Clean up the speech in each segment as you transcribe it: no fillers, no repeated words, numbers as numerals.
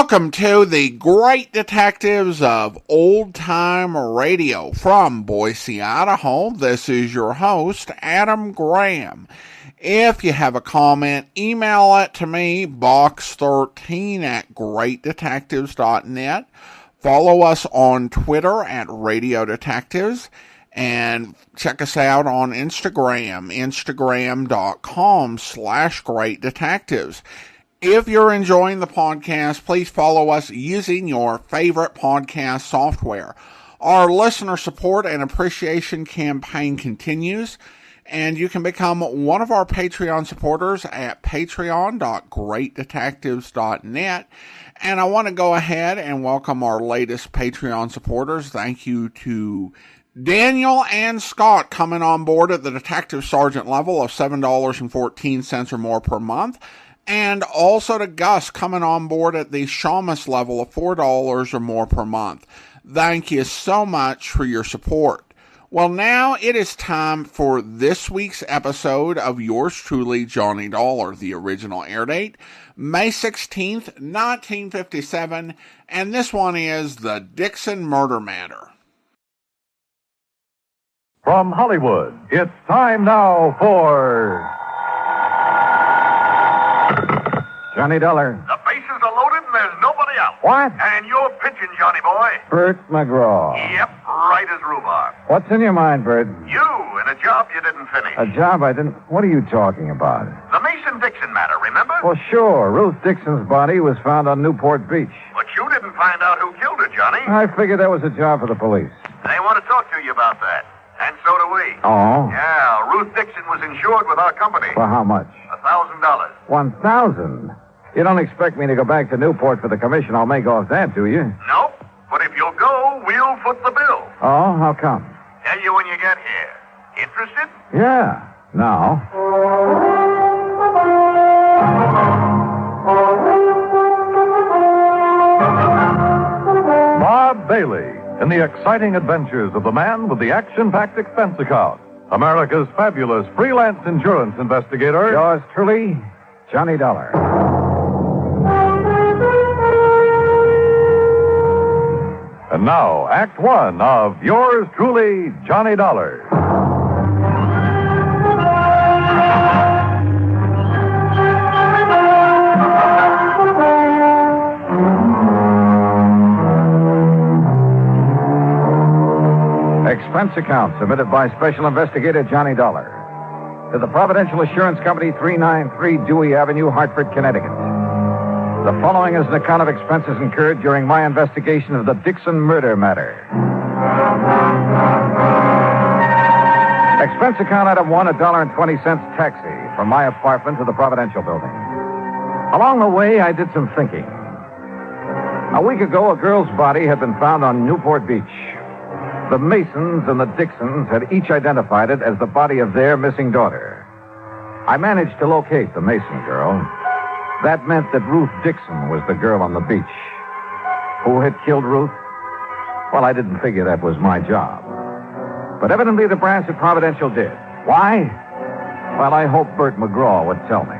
Welcome to the Great Detectives of Old Time Radio from Boise, Idaho. This is your host, Adam Graham. If you have a comment, email it to me, box13@greatdetectives.net. Follow us on Twitter at Radio Detectives. And check us out on Instagram, instagram.com/greatdetectives. If you're enjoying the podcast, please follow us using your favorite podcast software. Our listener support and appreciation campaign continues, and you can become one of our Patreon supporters at patreon.greatdetectives.net. And I want to go ahead and welcome our latest Patreon supporters. Thank you to Daniel and Scott coming on board at the Detective Sergeant level of $7.14 or more per month. And also to Gus coming on board at the Shamus level of $4 or more per month. Thank you so much for your support. Well, now it is time for this week's episode of yours truly, Johnny Dollar. The original air date, May 16th, 1957. And this one is the Dixon murder matter. From Hollywood, it's time now for Johnny Dollar. The bases are loaded and there's nobody out. What? And you're pitching, Johnny boy. Bert McGraw. Yep, right as rhubarb. What's in your mind, Bert? You and a job you didn't finish. A job I didn't... What are you talking about? The Mason-Dixon matter, remember? Well, sure. Ruth Dixon's body was found on Newport Beach. But you didn't find out who killed her, Johnny. I figured that was a job for the police. They want to talk to you about that. And so do we. Oh? Yeah, Ruth Dixon was insured with our company. For how much? $1,000. 1,000? You don't expect me to go back to Newport for the commission I'll make off that, do you? Nope. But if you'll go, we'll foot the bill. Oh, how come? Tell you when you get here. Interested? Yeah. Now. Bob Bailey in the exciting adventures of the man with the action-packed expense account. America's fabulous freelance insurance investigator. Yours truly, Johnny Dollar. And now, Act One of yours truly, Johnny Dollar. Expense account submitted by Special Investigator Johnny Dollar to the Providential Assurance Company, 393 Dewey Avenue, Hartford, Connecticut. The following is an account of expenses incurred during my investigation of the Dixon murder matter. Expense account item 1, $1.20 taxi from my apartment to the Providential building. Along the way, I did some thinking. A week ago, a girl's body had been found on Newport Beach. The Masons and the Dixons had each identified it as the body of their missing daughter. I managed to locate the Mason girl. That meant that Ruth Dixon was the girl on the beach. Who had killed Ruth? Well, I didn't figure that was my job. But evidently the brass at Providential did. Why? Well, I hope Bert McGraw would tell me.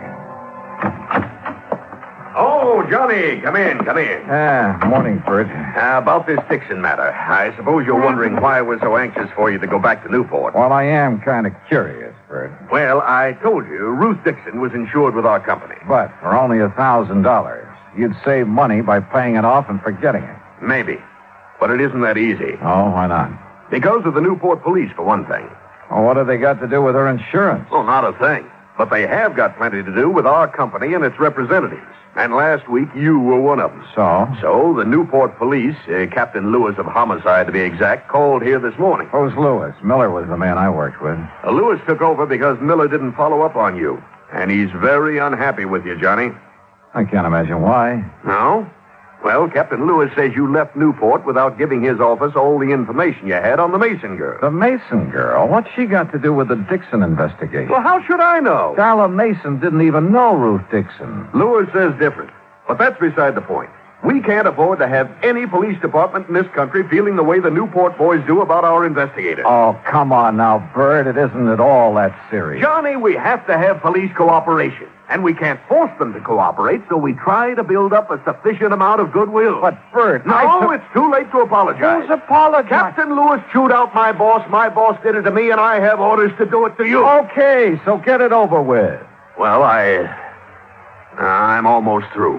Oh, Johnny, come in. Morning, Bert. About this Dixon matter. I suppose you're wondering why we're so anxious for you to go back to Newport. Well, I am kind of curious, Bert. Well, I told you, Ruth Dixon was insured with our company. But for only $1,000, you'd save money by paying it off and forgetting it. Maybe. But it isn't that easy. Oh, why not? Because of the Newport police, for one thing. Well, what have they got to do with her insurance? Oh, not a thing. But they have got plenty to do with our company and its representatives. And last week, you were one of them. So? So, the Newport police, Captain Lewis of Homicide to be exact, called here this morning. Who's Lewis? Miller was the man I worked with. Lewis took over because Miller didn't follow up on you. And he's very unhappy with you, Johnny. I can't imagine why. No? Well, Captain Lewis says you left Newport without giving his office all the information you had on the Mason girl. The Mason girl? What's she got to do with the Dixon investigation? Well, how should I know? Darla Mason didn't even know Ruth Dixon. Lewis says different. But that's beside the point. We can't afford to have any police department in this country feeling the way the Newport boys do about our investigators. Oh, come on now, Bert. It isn't at all that serious. Johnny, we have to have police cooperation. And we can't force them to cooperate, so we try to build up a sufficient amount of goodwill. But, Bert, No, it's too late to apologize. Who's apologizing? Captain Lewis chewed out my boss. My boss did it to me, and I have orders to do it to you. Okay, so get it over with. Well, I'm almost through.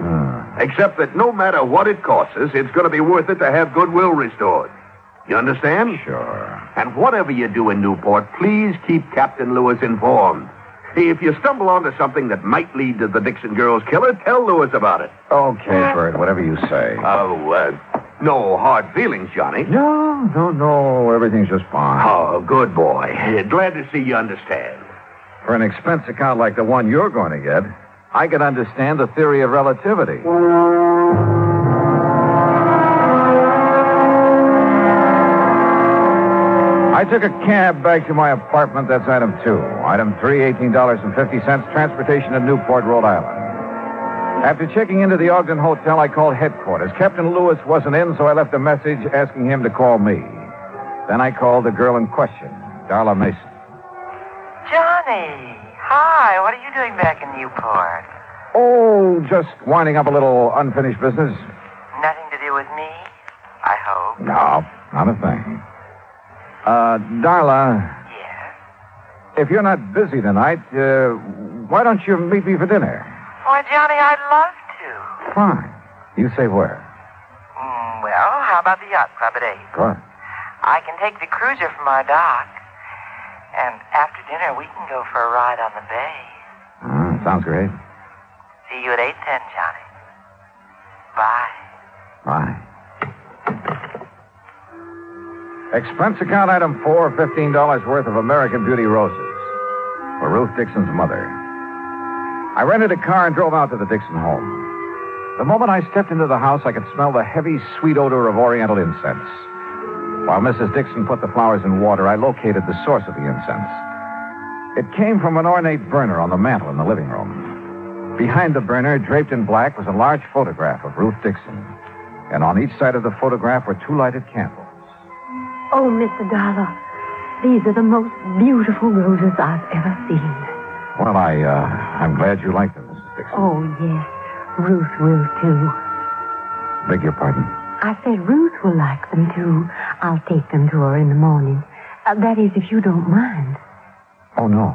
Except that no matter what it costs us, it's going to be worth it to have goodwill restored. You understand? Sure. And whatever you do in Newport, please keep Captain Lewis informed. If you stumble onto something that might lead to the Dixon girls' killer, tell Lewis about it. Okay, Bert, whatever you say. No hard feelings, Johnny. No. Everything's just fine. Oh, good boy. Glad to see you understand. For an expense account like the one you're going to get, I can understand the theory of relativity. I took a cab back to my apartment. That's item 2. Item 3, $18.50, transportation to Newport, Rhode Island. After checking into the Ogden Hotel, I called headquarters. Captain Lewis wasn't in, so I left a message asking him to call me. Then I called the girl in question, Darla Mason. Johnny, hi. What are you doing back in Newport? Oh, just winding up a little unfinished business. Nothing to do with me, I hope. No, not a thing. Darla, Yes? if you're not busy tonight, why don't you meet me for dinner? Why, Johnny, I'd love to. Fine. You say where? Well, how about the yacht club at 8? Good. I can take the cruiser from our dock. And after dinner, we can go for a ride on the bay. Sounds great. See you at 8:10, Johnny. Bye. Bye. Expense account item 4, $15 worth of American Beauty roses for Ruth Dixon's mother. I rented a car and drove out to the Dixon home. The moment I stepped into the house, I could smell the heavy, sweet odor of oriental incense. While Mrs. Dixon put the flowers in water, I located the source of the incense. It came from an ornate burner on the mantel in the living room. Behind the burner, draped in black, was a large photograph of Ruth Dixon. And on each side of the photograph were 2 lighted candles. Oh, Mr. Darla, these are the most beautiful roses I've ever seen. Well, I'm glad you like them, Mrs. Dixon. Oh, yes. Ruth will, too. Beg your pardon? I said Ruth will like them, too. I'll take them to her in the morning. That is, if you don't mind. Oh, no,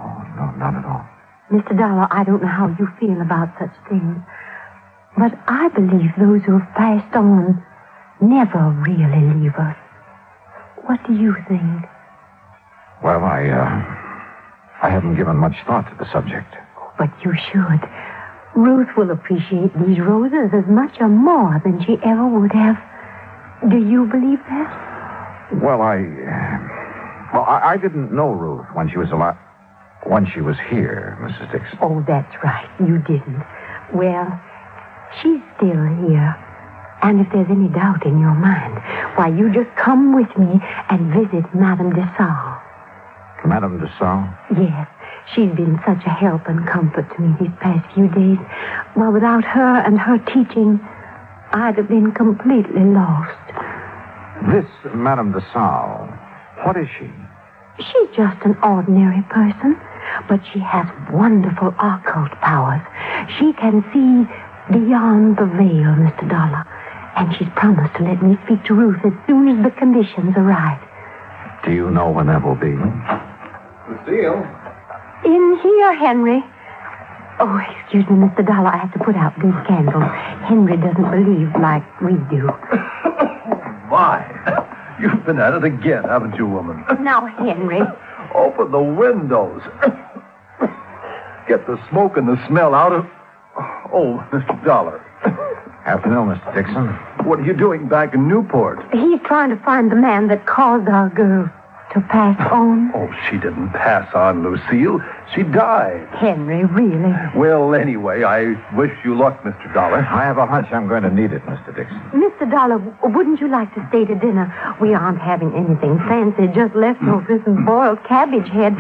not at all. Mr. Darla, I don't know how you feel about such things, but I believe those who have passed on never really leave us. What do you think? Well, I haven't given much thought to the subject. But you should. Ruth will appreciate these roses as much or more than she ever would have. Do you believe that? Well, I didn't know Ruth when she was alive. When she was here, Mrs. Dixon. Oh, that's right. You didn't. Well, she's still here. And if there's any doubt in your mind, why, you just come with me and visit Madame de Stael. Madame de Stael? Yes. She's been such a help and comfort to me these past few days. Well, without her and her teaching, I'd have been completely lost. This Madame de Stael, what is she? She's just an ordinary person, but she has wonderful occult powers. She can see beyond the veil, Mr. Darla. And she's promised to let me speak to Ruth as soon as the conditions are right. Do you know when that will be? Lucille? In here, Henry. Oh, excuse me, Mr. Darla. I have to put out these candles. Henry doesn't believe like we do. My, you've been at it again, haven't you, woman? Now, Henry. Open the windows. Get the smoke and the smell out of... Oh, Mr. Dollar. Afternoon, Mr. Dixon. What are you doing back in Newport? He's trying to find the man that caused our girl to pass on. Oh, she didn't pass on, Lucille. She died. Henry, really? Well, anyway, I wish you luck, Mr. Dollar. I have a hunch I'm going to need it, Mr. Dixon. Mr. Dollar, wouldn't you like to stay to dinner? We aren't having anything fancy, just leftovers and boiled cabbage head.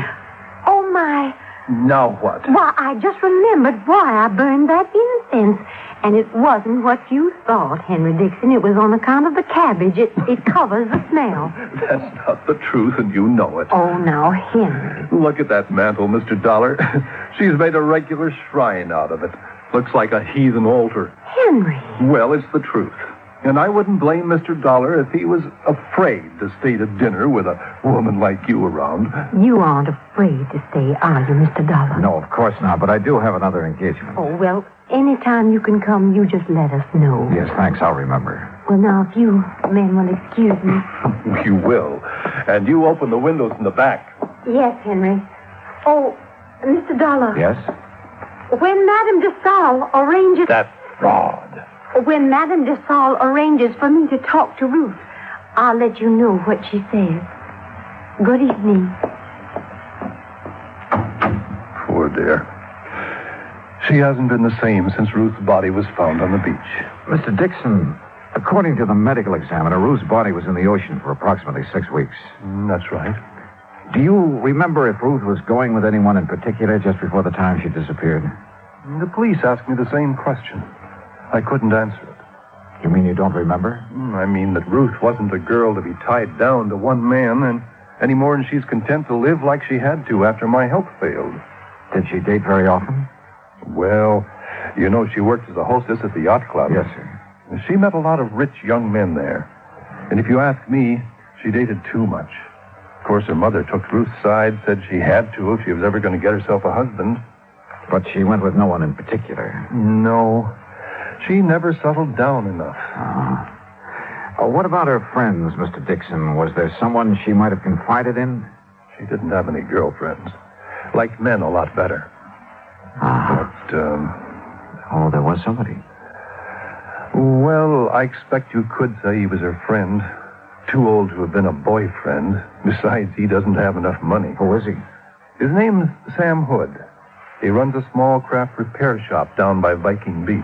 Oh, my. Now what? Why, I just remembered why I burned that incense. And it wasn't what you thought, Henry Dixon. It was on account of the cabbage. It covers the smell. That's not the truth, and you know it. Oh, now, Henry. Look at that mantle, Mr. Dollar. She's made a regular shrine out of it. Looks like a heathen altar. Henry. Well, it's the truth. And I wouldn't blame Mr. Dollar if he was afraid to stay to dinner with a woman like you around. You aren't afraid to stay, are you, Mr. Dollar? No, of course not, but I do have another engagement. Oh, well, anytime you can come, you just let us know. Yes, thanks, I'll remember. Well, now, if you men will excuse me. You will. And you open the windows in the back. Yes, Henry. Oh, Mr. Dollar. Yes? When Madame de Salle arranges... That fraud. When Madame de Salle arranges for me to talk to Ruth, I'll let you know what she says. Good evening. Poor dear. She hasn't been the same since Ruth's body was found on the beach. Mr. Dixon, according to the medical examiner, Ruth's body was in the ocean for approximately 6 weeks. That's right. Do you remember if Ruth was going with anyone in particular just before the time she disappeared? The police asked me the same question. I couldn't answer it. You mean you don't remember? I mean that Ruth wasn't a girl to be tied down to one man, and any more than she's content to live like she had to after my help failed. Did she date very often? Well, you know, she worked as a hostess at the yacht club. Yes, sir. She met a lot of rich young men there. And if you ask me, she dated too much. Of course, her mother took Ruth's side, said she had to if she was ever going to get herself a husband. But she went with no one in particular. No. She never settled down enough. What about her friends, Mr. Dixon? Was there someone she might have confided in? She didn't have any girlfriends. Liked men a lot better. But, Oh, there was somebody. Well, I expect you could say he was her friend. Too old to have been a boyfriend. Besides, he doesn't have enough money. Who is he? His name's Sam Hood. He runs a small craft repair shop down by Viking Beach.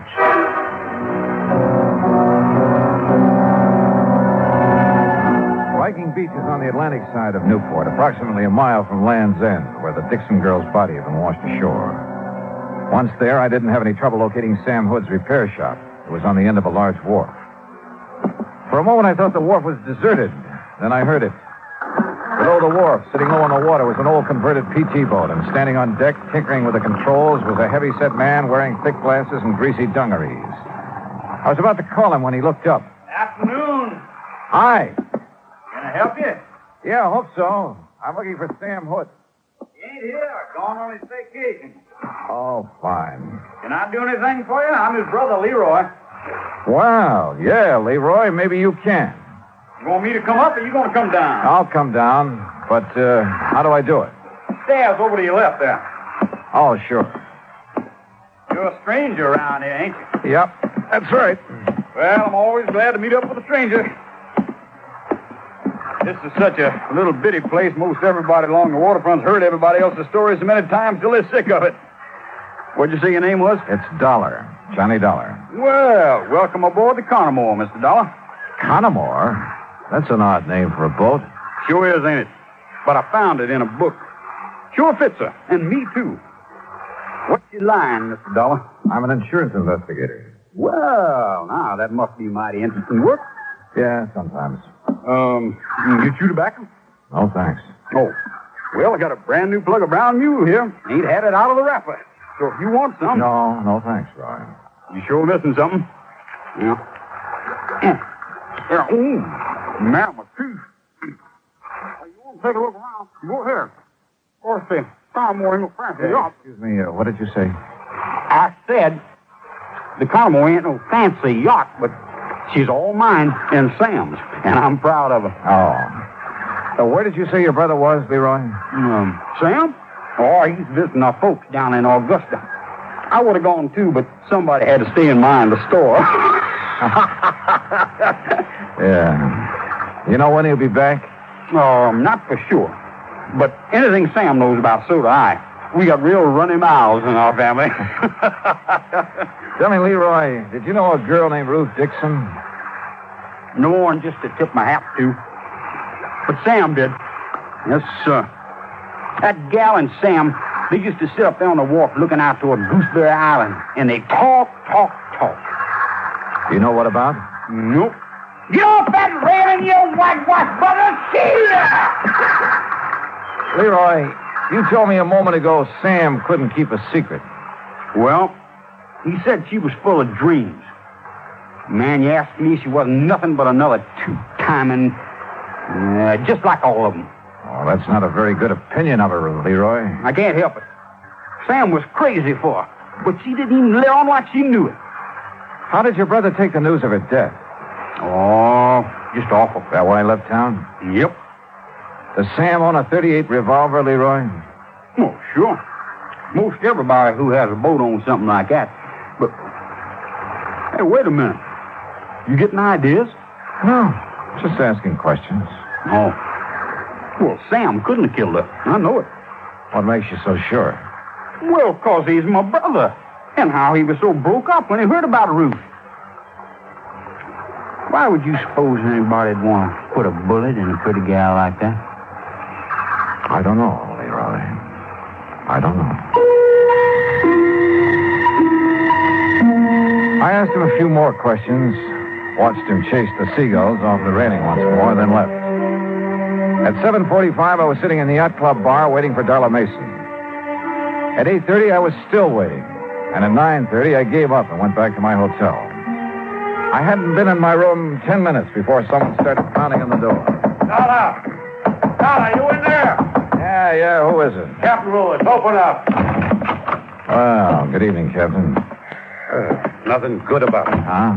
Viking Beach is on the Atlantic side of Newport, approximately a mile from Land's End, where the Dixon girl's body had been washed ashore. Once there, I didn't have any trouble locating Sam Hood's repair shop. It was on the end of a large wharf. For a moment, I thought the wharf was deserted. Then I heard it. Below the wharf, sitting low on the water, was an old converted PT boat, and standing on deck, tinkering with the controls, was a heavy-set man wearing thick glasses and greasy dungarees. I was about to call him when he looked up. Afternoon. Hi. Can I help you? Yeah, I hope so. I'm looking for Sam Hood. He ain't here. Gone on his vacation. Oh, fine. Can I do anything for you? I'm his brother, Leroy. Well, yeah, Leroy, maybe you can. You want me to come up or you going to come down? I'll come down, but how do I do it? Stairs over to your left there. Oh, sure. You're a stranger around here, ain't you? Yep, that's right. Well, I'm always glad to meet up with a stranger. This is such a little bitty place. Most everybody along the waterfront's heard everybody else's stories so many times till they're sick of it. What'd you say your name was? It's Dollar. Johnny Dollar. Well, welcome aboard the Connemore, Mr. Dollar. Connemore? That's an odd name for a boat. Sure is, ain't it? But I found it in a book. Sure fits her, and me too. What's your line, Mr. Dollar? I'm an insurance investigator. Well, now, that must be mighty interesting work. Yeah, sometimes. You chew tobacco? No, thanks. Oh. Well, I got a brand new plug of brown mule here. Ain't had it out of the wrapper. So if you want some... No, thanks, Roy. You sure missing something? Yeah. Yeah. Ooh. Man, my tooth. You want to take a look around? Go ahead. Of course, the Connemore ain't no fancy yacht. Excuse me, what did you say? I said the Connemore ain't no fancy yacht, but she's all mine and Sam's, and I'm proud of her. Oh. Where did you say your brother was, Leroy? Sam? Oh, he's visiting our folks down in Augusta. I would have gone, too, but somebody had to stay in mind the store. Yeah. You know when he'll be back? Not for sure. But anything Sam knows about, so do I. We got real runny mouths in our family. Tell me, Leroy, did you know a girl named Ruth Dixon? No one just to tip my hat to. But Sam did. Yes, sir. That gal and Sam, they used to sit up there on the wharf looking out toward Gooseberry Island, and they talk. You know what about? Nope. Get off that railing, you whitewash brother! Leroy, you told me a moment ago Sam couldn't keep a secret. Well, he said she was full of dreams. Man, you asked me, she wasn't nothing but another two-timing, just like all of them. Oh, that's not a very good opinion of her, Leroy. I can't help it. Sam was crazy for her, but she didn't even let on like she knew it. How did your brother take the news of her death? Oh, just awful. Is that why he left town? Yep. Does Sam own a .38 revolver, Leroy? Oh, sure. Most everybody who has a boat owns something like that. But, hey, wait a minute. You getting ideas? No, just asking questions. Oh. Well, Sam couldn't have killed her. I know it. What makes you so sure? Well, 'cause he's my brother. And how he was so broke up when he heard about Ruth. Why would you suppose anybody'd want to put a bullet in a pretty gal like that? I don't know, Leroy. I don't know. I asked him a few more questions, watched him chase the seagulls off the railing once more, then left. At 7:45, I was sitting in the yacht club bar waiting for Darla Mason. At 8:30, I was still waiting. And at 9:30, I gave up and went back to my hotel. I hadn't been in my room 10 minutes before someone started pounding on the door. Darla! Darla, you in there? Yeah, who is it? Captain Lewis, open up. Well, good evening, Captain. Nothing good about it. Huh?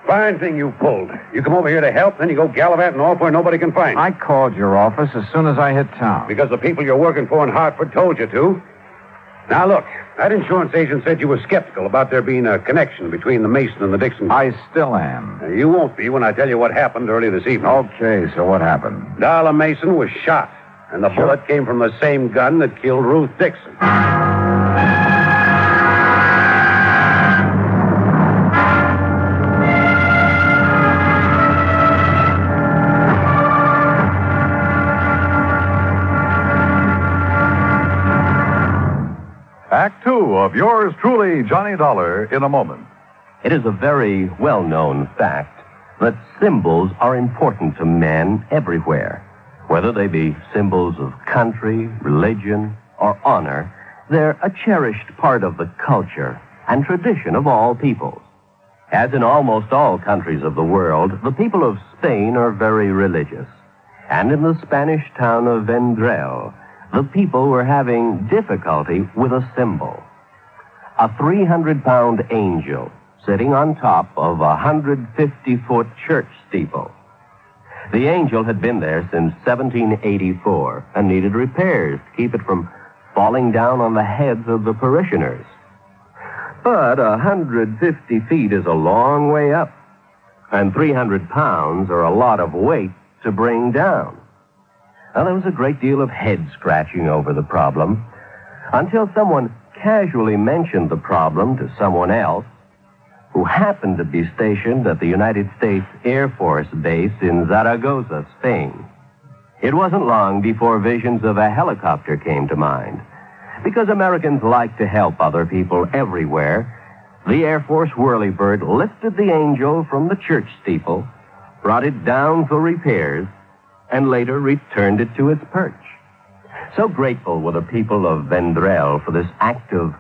Fine thing you pulled. You come over here to help, then you go gallivanting off where nobody can find you. I called your office as soon as I hit town. Because the people you're working for in Hartford told you to. Now, look, that insurance agent said you were skeptical about there being a connection between the Mason and the Dixon. I still am. You won't be when I tell you what happened early this evening. Okay, so what happened? Darla Mason was shot, and the bullet came from the same gun that killed Ruth Dixon. Act two of yours truly, Johnny Dollar, in a moment. It is a very well-known fact that symbols are important to men everywhere. Whether they be symbols of country, religion, or honor, they're a cherished part of the culture and tradition of all peoples. As in almost all countries of the world, the people of Spain are very religious. And in the Spanish town of Vendrell, the people were having difficulty with a symbol. A 300-pound angel sitting on top of a 150-foot church steeple. The angel had been there since 1784 and needed repairs to keep it from falling down on the heads of the parishioners. But 150 feet is a long way up, and 300 pounds are a lot of weight to bring down. Now, there was a great deal of head-scratching over the problem until someone casually mentioned the problem to someone else who happened to be stationed at the United States Air Force Base in Zaragoza, Spain. It wasn't long before visions of a helicopter came to mind. Because Americans like to help other people everywhere, the Air Force whirlybird lifted the angel from the church steeple, brought it down for repairs, and later returned it to its perch. So grateful were the people of Vendrell for this act of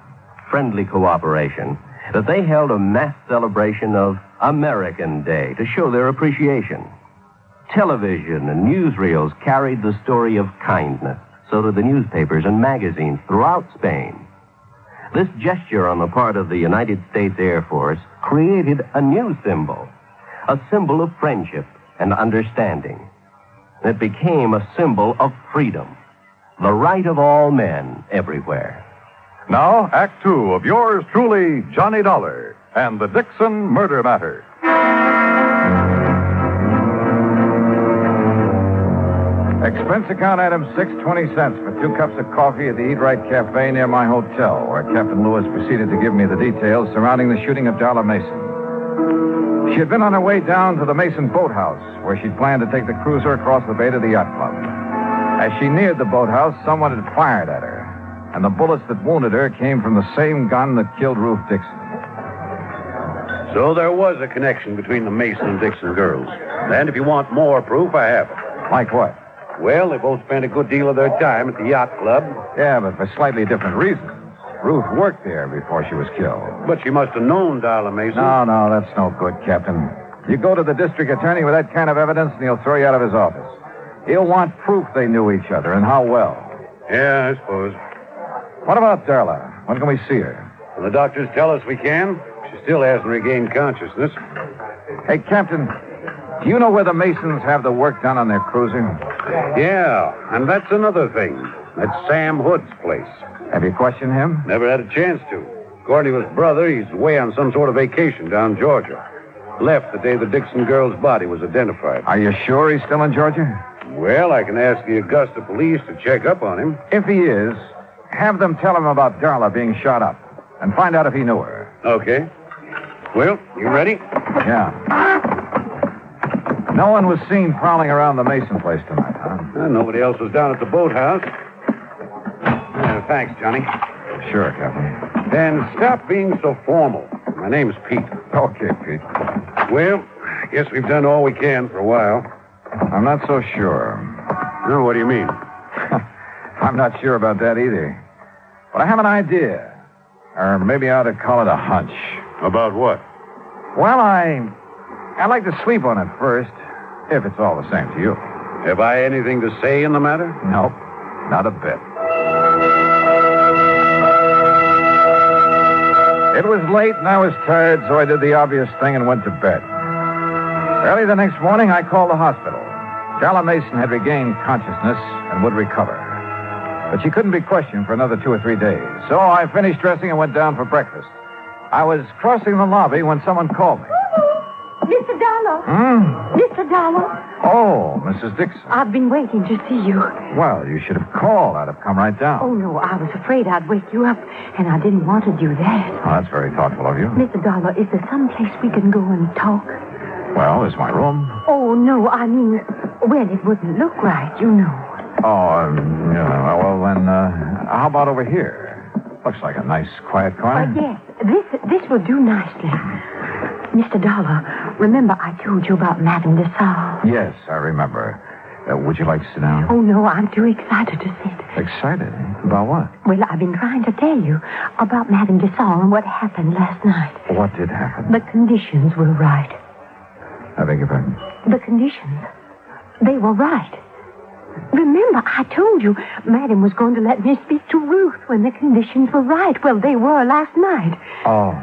friendly cooperation that they held a mass celebration of American Day to show their appreciation. Television and newsreels carried the story of kindness. So did the newspapers and magazines throughout Spain. This gesture on the part of the United States Air Force created a new symbol, a symbol of friendship and understanding. It became a symbol of freedom, the right of all men everywhere. Now, Act two of yours truly, Johnny Dollar, and the Dixon Murder Matter. Expense account item 6.20 for 2 cups of coffee at the Eat Right Cafe near my hotel, where Captain Lewis proceeded to give me the details surrounding the shooting of Darla Mason. She had been on her way down to the Mason boathouse, where she'd planned to take the cruiser across the bay to the yacht club. As she neared the boathouse, someone had fired at her, and the bullets that wounded her came from the same gun that killed Ruth Dixon. So there was a connection between the Mason and Dixon girls. And if you want more proof, I have it. Like what? Well, they both spent a good deal of their time at the yacht club. Yeah, but for slightly different reasons. Ruth worked there before she was killed. But she must have known Darla Mason. No, that's no good, Captain. You go to the district attorney with that kind of evidence, and he'll throw you out of his office. He'll want proof they knew each other, and how well. Yeah, I suppose. What about Darla? When can we see her? Well, the doctors tell us we can. She still hasn't regained consciousness. Hey, Captain, do you know where the Masons have the work done on their cruiser? Yeah, and that's another thing. That's Sam Hood's place. Have you questioned him? Never had a chance to. According to his brother, he's away on some sort of vacation down Georgia. Left the day the Dixon girl's body was identified. Are you sure he's still in Georgia? Well, I can ask the Augusta police to check up on him. If he is, have them tell him about Darla being shot up and find out if he knew her. Okay. Well, you ready? Yeah. No one was seen prowling around the Mason place tonight, huh? Nobody else was down at the boathouse. Thanks, Johnny. Sure, Captain. And stop being so formal. My name's Pete. Okay, Pete. Well, I guess we've done all we can for a while. I'm not so sure. No, what do you mean? I'm not sure about that either. But I have an idea. Or maybe I ought to call it a hunch. About what? Well, I'd like to sleep on it first, if it's all the same to you. Have I anything to say in the matter? Nope, not a bit. It was late and I was tired, so I did the obvious thing and went to bed. Early the next morning, I called the hospital. Darla Mason had regained consciousness and would recover. But she couldn't be questioned for another 2 or 3 days. So I finished dressing and went down for breakfast. I was crossing the lobby when someone called me. Mr. Darla. Mr. Darla. Oh, Mrs. Dixon. I've been waiting to see you. Well, you should have called. I'd have come right down. Oh, no, I was afraid I'd wake you up, and I didn't want to do that. Oh, that's very thoughtful of you. Mr. Darla, is there some place we can go and talk? Well, there's my room. Oh, no, I mean, well, it wouldn't look right, you know. Oh, yeah, well, then, how about over here? Looks like a nice, quiet corner. Yes, this will do nicely. Mr. Darla, remember I told you about Madame de Salle? Yes, I remember. Would you like to sit down? Oh, no, I'm too excited to sit. Excited? About what? Well, I've been trying to tell you about Madame de Salle and what happened last night. What did happen? The conditions were right. I beg your pardon? The conditions. They were right. Remember, I told you Madame was going to let me speak to Ruth when the conditions were right. Well, they were last night. Oh.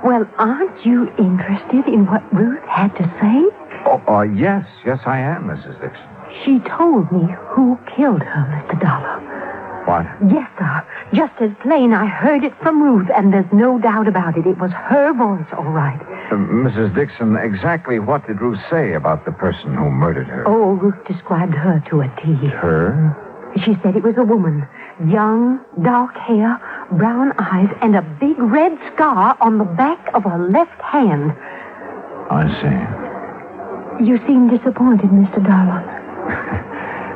Well, aren't you interested in what Ruth had to say? Yes, I am, Mrs. Dixon. She told me who killed her, Mr. Darla. What? Yes, sir. Just as plain, I heard it from Ruth, and there's no doubt about it. It was her voice, all right. Mrs. Dixon, exactly what did Ruth say about the person who murdered her? Oh, Ruth described her to a T. Her? She said it was a woman. Young, dark hair, brown eyes, and a big red scar on the back of her left hand. I see. You seem disappointed, Mr. Darla.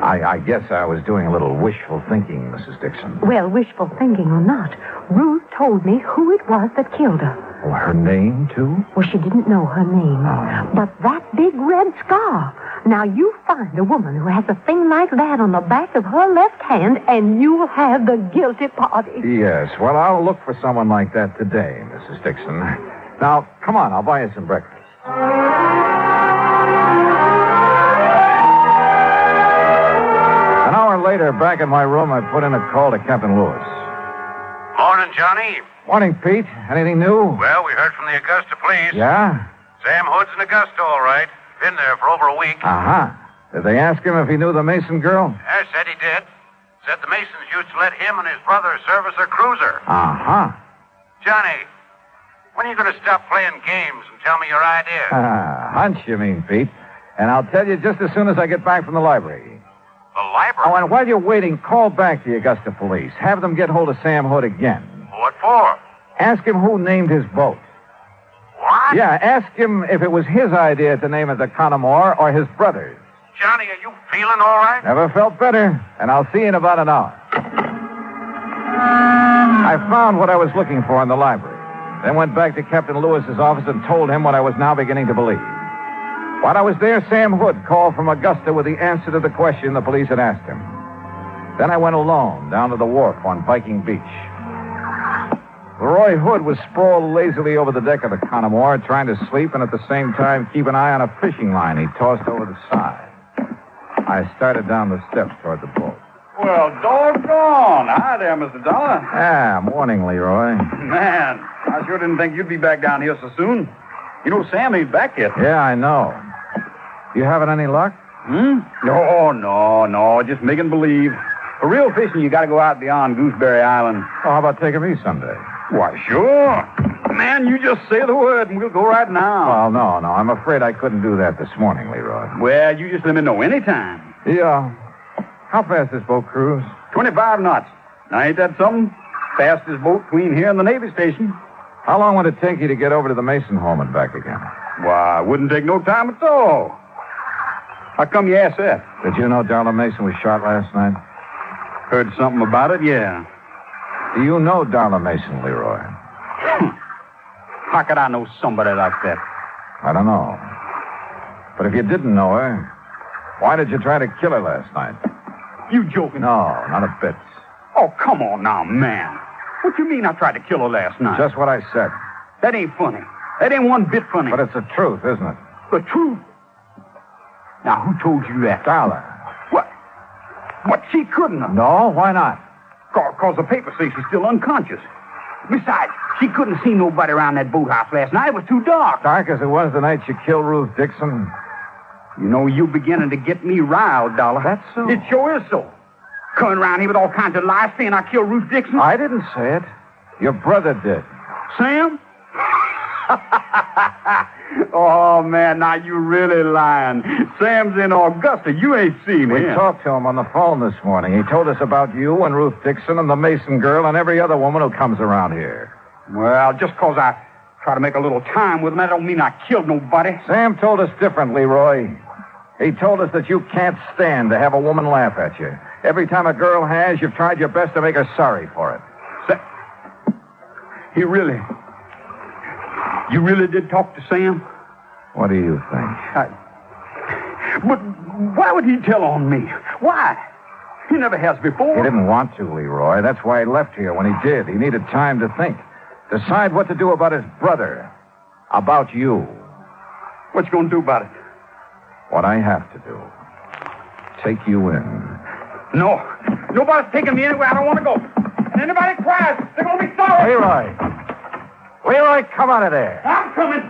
I guess I was doing a little wishful thinking, Mrs. Dixon. Well, wishful thinking or not, Ruth told me who it was that killed her. Oh, her name, too? Well, she didn't know her name. Oh. But that big red scar. Now, you find a woman who has a thing like that on the back of her left hand, and you'll have the guilty party. Yes, well, I'll look for someone like that today, Mrs. Dixon. Now, come on, I'll buy you some breakfast. An hour later, back in my room, I put in a call to Captain Lewis. Morning, Johnny. Morning, Pete. Anything new? Well, we heard from the Augusta police. Yeah? Sam Hood's in Augusta, all right. Been there for over a week. Uh-huh. Did they ask him if he knew the Mason girl? I said he did. Said the Masons used to let him and his brother service their cruiser. Uh-huh. Johnny, when are you going to stop playing games and tell me your ideas? Hunch, you mean, Pete. And I'll tell you just as soon as I get back from the library. The library? Oh, and while you're waiting, call back the Augusta police. Have them get hold of Sam Hood again. What for? Ask him who named his boat. What? Yeah, ask him if it was his idea to name it the Connemore or his brother's. Johnny, are you feeling all right? Never felt better, and I'll see you in about an hour. I found what I was looking for in the library. then went back to Captain Lewis's office and told him what I was now beginning to believe. While I was there, Sam Hood called from Augusta with the answer to the question the police had asked him. Then I went alone down to the wharf on Viking Beach. Leroy Hood was sprawled lazily over the deck of the Connemore, trying to sleep and at the same time keep an eye on a fishing line he tossed over the side. I started down the steps toward the boat. Well, doggone. Hi there, Mr. Dollar. Ah, morning, Leroy. Man, I sure didn't think you'd be back down here so soon. You know, Sam ain't back yet. Yeah, I know. You having any luck? No. Just making believe. For real fishing, you got to go out beyond Gooseberry Island. Oh, how about taking me someday? Why, sure. Man, you just say the word and we'll go right now. Well, no. I'm afraid I couldn't do that this morning, Leroy. Well, you just let me know anytime. Yeah. How fast this boat cruise? 25 knots. Now, ain't that something? Fastest boat between here and the Navy station. How long would it take you to get over to the Mason home and back again? Why, it wouldn't take no time at all. How come you asked that? Did you know Darla Mason was shot last night? Heard something about it, yeah. Do you know Darla Mason, Leroy? How could I know somebody like that? I don't know. But if you didn't know her, why did you try to kill her last night? You joking? No, not a bit. Oh, come on now, man. What you mean I tried to kill her last night? Just what I said. That ain't funny. That ain't one bit funny. But it's the truth, isn't it? The truth? Now, who told you that? Darla. What? She couldn't have. No, why not? Because the papers say she's still unconscious. Besides, she couldn't see nobody around that boathouse last night. It was too dark. Dark as it was the night you killed Ruth Dixon. You know, you beginning to get me riled, Dollar. That's so. It sure is so. Coming around here with all kinds of lies saying I killed Ruth Dixon. I didn't say it. Your brother did. Sam? Oh, man, now you really lying. Sam's in Augusta. You ain't seen him. We talked to him on the phone this morning. He told us about you and Ruth Dixon and the Mason girl and every other woman who comes around here. Well, just because I try to make a little time with him, that don't mean I killed nobody. Sam told us different, Leroy. He told us that you can't stand to have a woman laugh at you. Every time a girl has, you've tried your best to make her sorry for it. You really did talk to Sam? What do you think? But why would he tell on me? Why? He never has before. He didn't want to, Leroy. That's why he left here when he did. He needed time to think. Decide what to do about his brother. About you. What you gonna do about it? What I have to do. Take you in. No. Nobody's taking me anywhere I don't want to go. And anybody cries, they're gonna be sorry. Leroy, come out of there. I'm coming.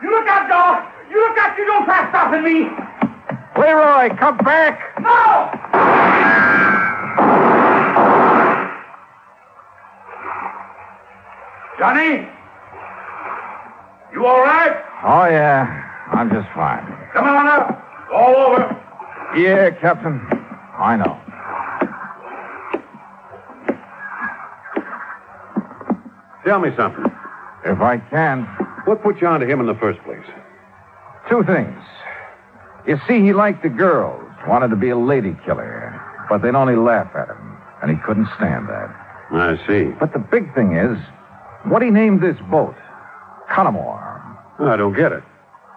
You look out, dog. You look out. You don't try stopping me. Leroy, come back. No! Johnny? You all right? Oh, yeah. I'm just fine. Come on up. All over. Yeah, Captain. I know. Tell me something. If I can. What put you onto him in the first place? Two things. You see, he liked the girls, wanted to be a lady killer, but they'd only laugh at him, and he couldn't stand that. I see. But the big thing is, what he named this boat, Connemore. I don't get it.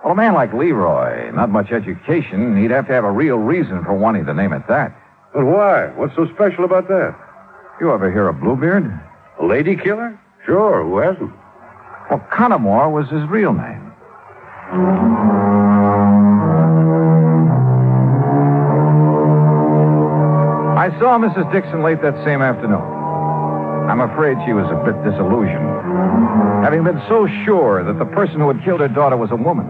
Well, a man like Leroy, not much education, he'd have to have a real reason for wanting to name it that. But why? What's so special about that? You ever hear of Bluebeard? A lady killer? Sure, who hasn't? Well, Connemore was his real name. I saw Mrs. Dixon late that same afternoon. I'm afraid she was a bit disillusioned, having been so sure that the person who had killed her daughter was a woman.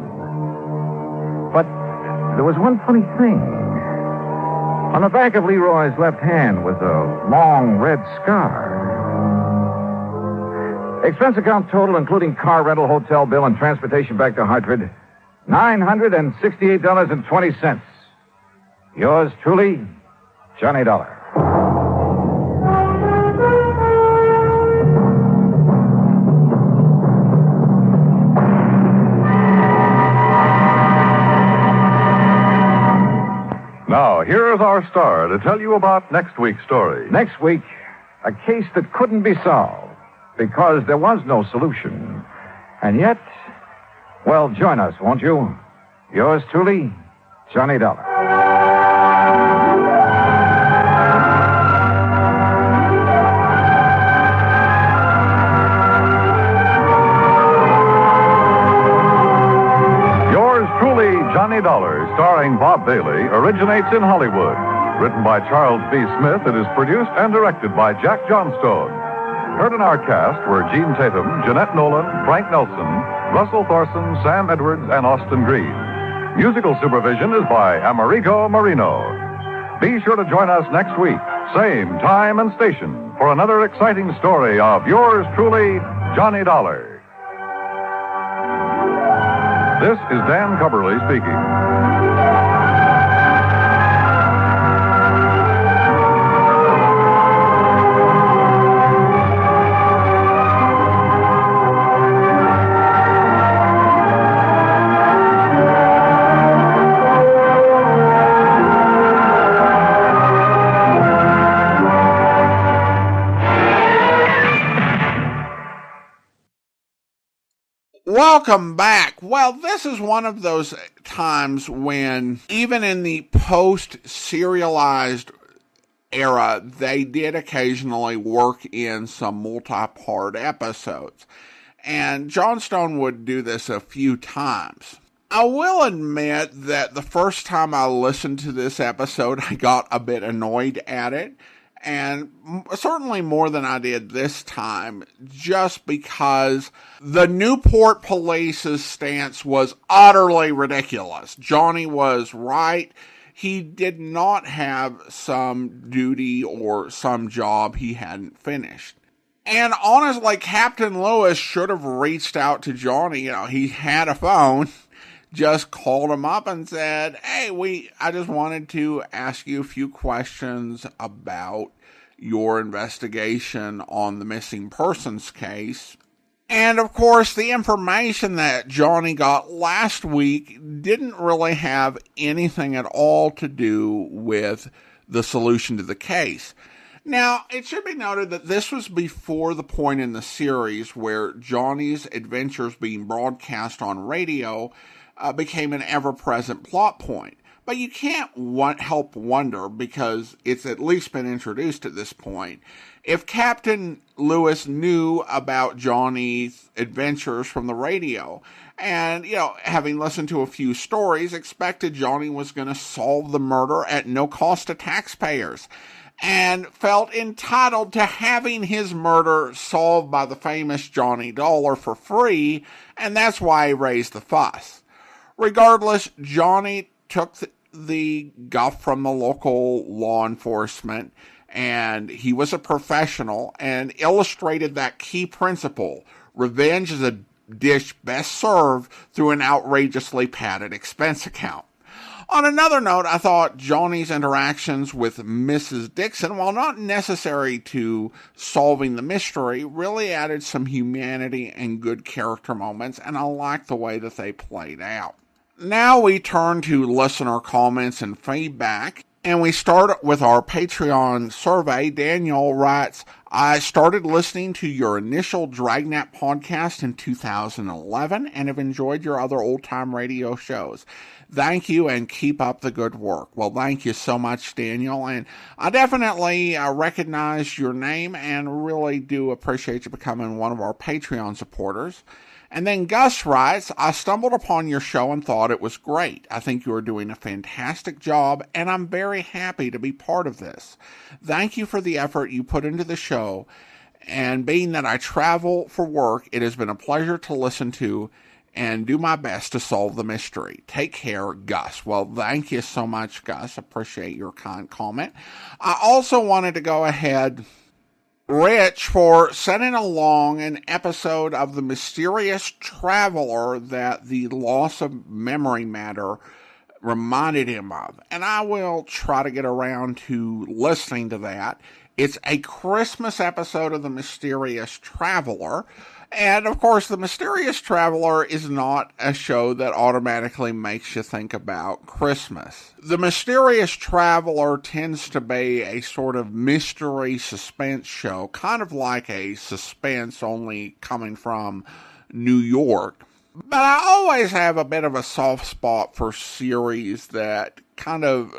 But there was one funny thing. On the back of Leroy's left hand was a long red scar. Expense account total, including car rental, hotel bill, and transportation back to Hartford, $968.20. Yours truly, Johnny Dollar. Now, here is our star to tell you about next week's story. Next week, a case that couldn't be solved. because there was no solution. And yet, well, join us, won't you? Yours truly, Johnny Dollar. Yours truly, Johnny Dollar, starring Bob Bailey, originates in Hollywood. Written by Charles B. Smith, it is produced and directed by Jack Johnstone. Heard in our cast were Jeanne Tatum, Jeanette Nolan, Frank Nelson, Russell Thorson, Sam Edwards, and Austin Green. Musical supervision is by Americo Marino. Be sure to join us next week, same time and station, for another exciting story of yours truly, Johnny Dollar. This is Dan Cubberly speaking. Welcome back. Well, this is one of those times when, even in the post-serialized era, they did occasionally work in some multi-part episodes. And Johnstone would do this a few times. I will admit that the first time I listened to this episode, I got a bit annoyed at it. And certainly more than I did this time, just because the Newport police's stance was utterly ridiculous. Johnny was right. He did not have some duty or some job he hadn't finished. And honestly, Captain Lewis should have reached out to Johnny. You know, he had a phone. Just called him up and said, hey, I just wanted to ask you a few questions about your investigation on the missing persons case. And of course, the information that Johnny got last week didn't really have anything at all to do with the solution to the case. Now, it should be noted that this was before the point in the series where Johnny's adventures being broadcast on radio became an ever-present plot point. But you can't help wonder, because it's at least been introduced at this point, if Captain Lewis knew about Johnny's adventures from the radio. And, having listened to a few stories, expected Johnny was going to solve the murder at no cost to taxpayers, and felt entitled to having his murder solved by the famous Johnny Dollar for free, and that's why he raised the fuss. Regardless, Johnny took the guff from the local law enforcement, and he was a professional, and illustrated that key principle: revenge is a dish best served through an outrageously padded expense account. On another note, I thought Johnny's interactions with Mrs. Dixon, while not necessary to solving the mystery, really added some humanity and good character moments, and I liked the way that they played out. Now we turn to listener comments and feedback, and we start with our Patreon survey. Daniel writes, I started listening to your initial Dragnet podcast in 2011 and have enjoyed your other old-time radio shows. Thank you, and keep up the good work. Well, thank you so much, Daniel, and I definitely recognize your name and really do appreciate you becoming one of our Patreon supporters. And then Gus writes, I stumbled upon your show and thought it was great. I think you are doing a fantastic job, and I'm very happy to be part of this. Thank you for the effort you put into the show, and being that I travel for work, it has been a pleasure to listen to and do my best to solve the mystery. Take care, Gus. Well, thank you so much, Gus. Appreciate your kind comment. I also wanted to go ahead, Rich, for sending along an episode of The Mysterious Traveler that the loss of memory matter reminded him of. And I will try to get around to listening to that. It's a Christmas episode of The Mysterious Traveler. And, of course, The Mysterious Traveler is not a show that automatically makes you think about Christmas. The Mysterious Traveler tends to be a sort of mystery suspense show, kind of like a Suspense, only coming from New York. But I always have a bit of a soft spot for series that kind of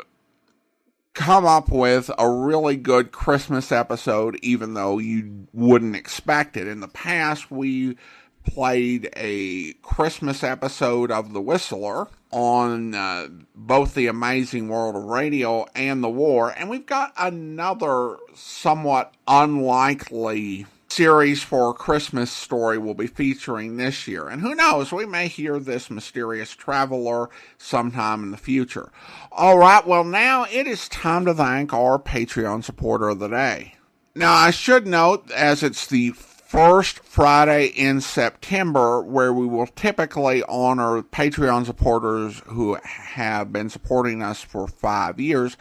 come up with a really good Christmas episode, even though you wouldn't expect it. In the past, we played a Christmas episode of The Whistler on both The Amazing World of Radio and The War, and we've got another somewhat unlikely series for a Christmas story we'll be featuring this year. And who knows, we may hear this Mysterious Traveler sometime in the future. All right, well, now it is time to thank our Patreon supporter of the day. Now, I should note, as it's the first Friday in September, where we will typically honor Patreon supporters who have been supporting us for 5 years,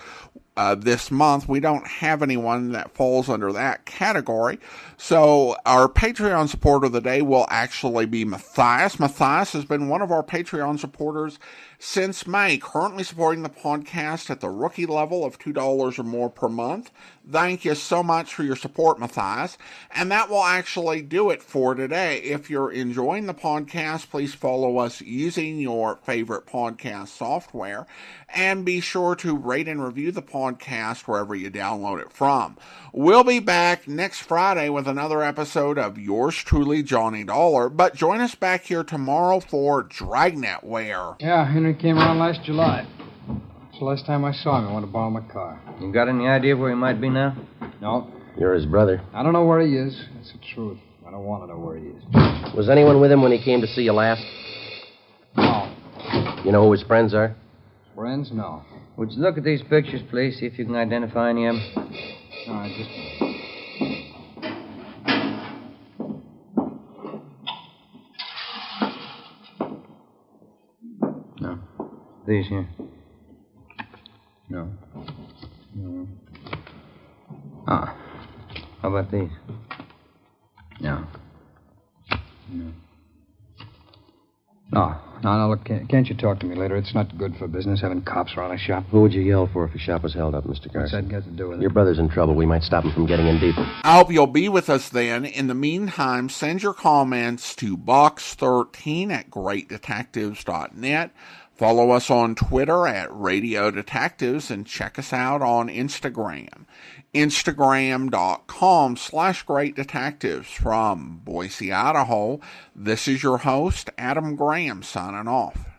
this month, we don't have anyone that falls under that category. So our Patreon supporter of the day will actually be Matthias. Matthias has been one of our Patreon supporters since May, currently supporting the podcast at the rookie level of $2 or more per month. Thank you so much for your support, Matthias. And that will actually do it for today. If you're enjoying the podcast, please follow us using your favorite podcast software. And be sure to rate and review the podcast wherever you download it from. We'll be back next Friday with another episode of yours truly, Johnny Dollar. But join us back here tomorrow for Dragnet Wear. Yeah, Henry came around last July. It's the last time I saw him. I want to borrow my car. You got any idea where he might be now? No. You're his brother. I don't know where he is. That's the truth. I don't want to know where he is. Was anyone with him when he came to see you last? No. You know who his friends are? Friends? No. Would you look at these pictures, please, see if you can identify any of them? All right, just... No. These here? No. No. Ah. How about these? No. No. No, look, can't you talk to me later? It's not good for business having cops around a shop. Who would you yell for if a shop was held up, Mr. Carson? What's that got to do with it? Your brother's in trouble. We might stop him from getting in deeper. I hope you'll be with us then. In the meantime, send your comments to box13 at greatdetectives.net. Follow us on Twitter at Radio Detectives and check us out on Instagram. Instagram.com/Great Detectives. From Boise, Idaho, this is your host, Adam Graham, signing off.